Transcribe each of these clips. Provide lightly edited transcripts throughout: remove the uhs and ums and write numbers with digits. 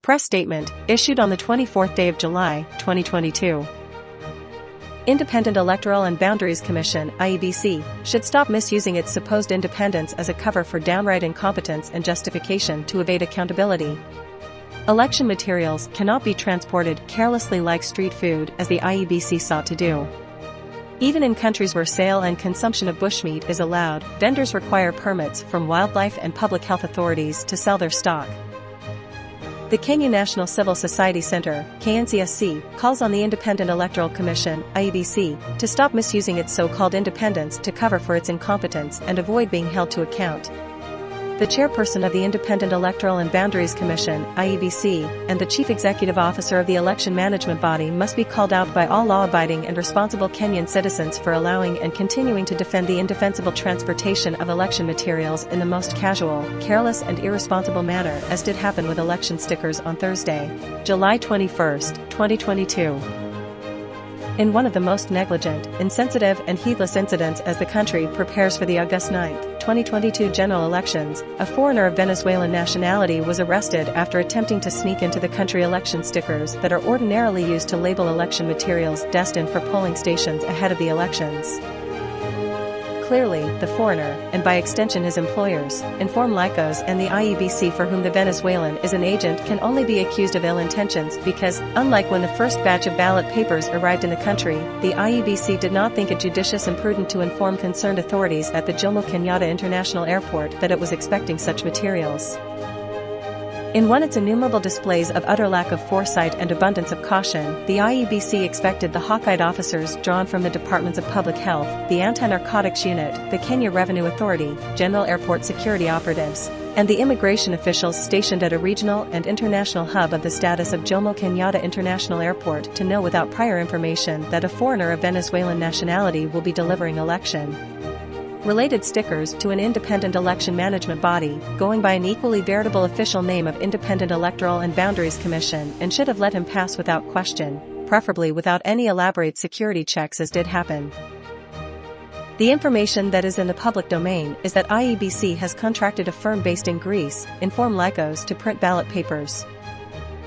Press statement, issued on the 24th day of July, 2022. Independent Electoral and Boundaries Commission, IEBC, should stop misusing its supposed independence as a cover for downright incompetence and justification to evade accountability. Election materials cannot be transported carelessly like street food as the IEBC sought to do. Even in countries where sale and consumption of bushmeat is allowed, vendors require permits from wildlife and public health authorities to sell their stock. The Kenya National Civil Society Centre, KNCSC, calls on the Independent Electoral Commission, IEBC, to stop misusing its so-called independence to cover for its incompetence and avoid being held to account. The chairperson of the Independent Electoral and Boundaries Commission, IEBC, and the chief executive officer of the election management body must be called out by all law-abiding and responsible Kenyan citizens for allowing and continuing to defend the indefensible transportation of election materials in the most casual, careless and irresponsible manner, as did happen with election stickers on Thursday, July 21, 2022. In one of the most negligent, insensitive and heedless incidents as the country prepares for the August 9, 2022 general elections, a foreigner of Venezuelan nationality was arrested after attempting to sneak into the country election stickers that are ordinarily used to label election materials destined for polling stations ahead of the elections. Clearly, the foreigner, and by extension his employers, inform Lycos and the IEBC for whom the Venezuelan is an agent can only be accused of ill intentions because, unlike when the first batch of ballot papers arrived in the country, the IEBC did not think it judicious and prudent to inform concerned authorities at the Jomo Kenyatta International Airport that it was expecting such materials. In one of its innumerable displays of utter lack of foresight and abundance of caution, the IEBC expected the hawk-eyed officers drawn from the Departments of Public Health, the Anti-Narcotics Unit, the Kenya Revenue Authority, General Airport Security Operatives, and the immigration officials stationed at a regional and international hub of the status of Jomo Kenyatta International Airport to know without prior information that a foreigner of Venezuelan nationality will be delivering election related stickers to an independent election management body, going by an equally veritable official name of Independent Electoral and Boundaries Commission, and should have let him pass without question, preferably without any elaborate security checks as did happen. The information that is in the public domain is that IEBC has contracted a firm based in Greece, Inform Lycos, to print ballot papers.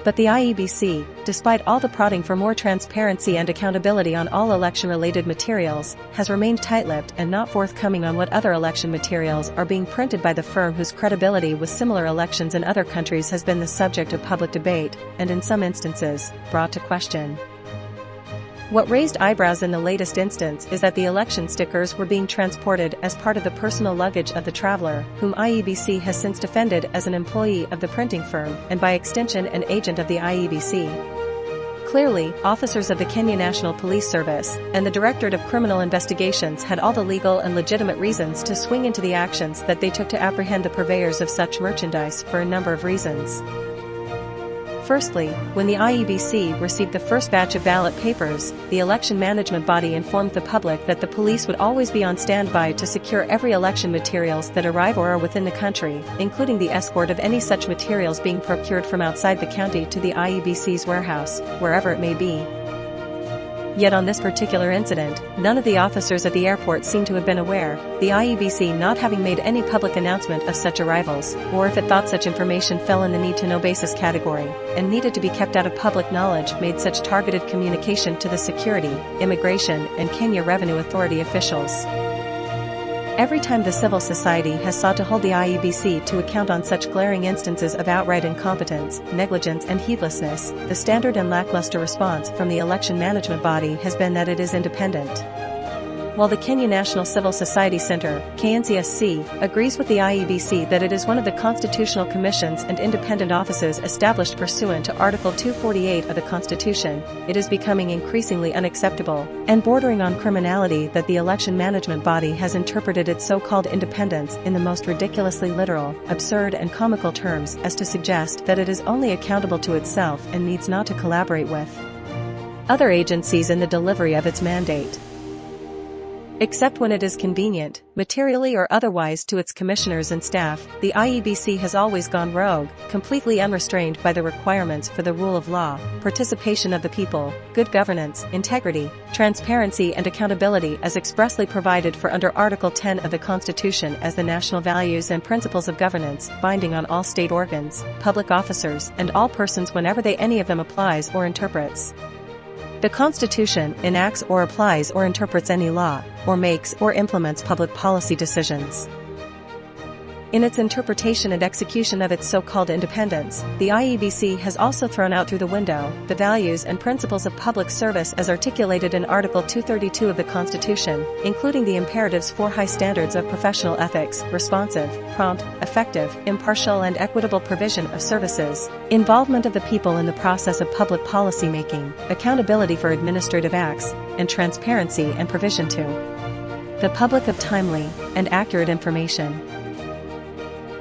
But the IEBC, despite all the prodding for more transparency and accountability on all election-related materials, has remained tight-lipped and not forthcoming on what other election materials are being printed by the firm whose credibility with similar elections in other countries has been the subject of public debate, and in some instances, brought to question. What raised eyebrows in the latest instance is that the election stickers were being transported as part of the personal luggage of the traveler, whom IEBC has since defended as an employee of the printing firm, and by extension an agent of the IEBC. Clearly, officers of the Kenya National Police Service and the Directorate of Criminal Investigations had all the legal and legitimate reasons to swing into the actions that they took to apprehend the purveyors of such merchandise for a number of reasons. Firstly, when the IEBC received the first batch of ballot papers, the election management body informed the public that the police would always be on standby to secure every election materials that arrive or are within the country, including the escort of any such materials being procured from outside the county to the IEBC's warehouse, wherever it may be. Yet on this particular incident, none of the officers at the airport seem to have been aware, the IEBC not having made any public announcement of such arrivals, or if it thought such information fell in the need-to-know basis category, and needed to be kept out of public knowledge, made such targeted communication to the security, immigration, and Kenya Revenue Authority officials. Every time the civil society has sought to hold the IEBC to account on such glaring instances of outright incompetence, negligence and heedlessness, the standard and lackluster response from the election management body has been that it is independent. While the Kenya National Civil Society Centre, KNCSC, agrees with the IEBC that it is one of the constitutional commissions and independent offices established pursuant to Article 248 of the Constitution, it is becoming increasingly unacceptable and bordering on criminality that the election management body has interpreted its so-called independence in the most ridiculously literal, absurd and comical terms as to suggest that it is only accountable to itself and needs not to collaborate with other agencies in the delivery of its mandate. Except when it is convenient, materially or otherwise to its commissioners and staff, the IEBC has always gone rogue, completely unrestrained by the requirements for the rule of law, participation of the people, good governance, integrity, transparency and accountability as expressly provided for under Article 10 of the Constitution as the national values and principles of governance, binding on all state organs, public officers, and all persons whenever any of them applies or interprets. The Constitution enacts or applies or interprets any law, or makes or implements public policy decisions. In its interpretation and execution of its so-called independence, the IEBC has also thrown out through the window the values and principles of public service as articulated in Article 232 of the Constitution, including the imperatives for high standards of professional ethics, responsive, prompt, effective, impartial and equitable provision of services, involvement of the people in the process of public policy making, accountability for administrative acts, and transparency and provision to the public of timely and accurate information.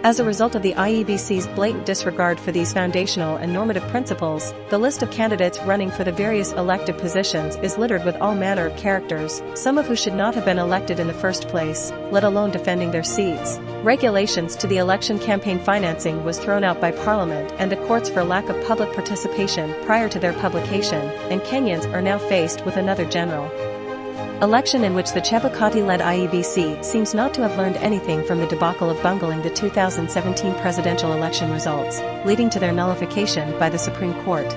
As a result of the IEBC's blatant disregard for these foundational and normative principles, the list of candidates running for the various elected positions is littered with all manner of characters, some of who should not have been elected in the first place, let alone defending their seats. Regulations to the election campaign financing was thrown out by Parliament and the courts for lack of public participation prior to their publication, and Kenyans are now faced with another general election in which the Chebukati-led IEBC seems not to have learned anything from the debacle of bungling the 2017 presidential election results, leading to their nullification by the Supreme Court.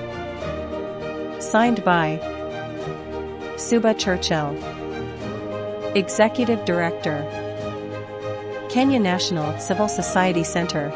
Signed by Suba Churchill, Executive Director, Kenya National Civil Society Center.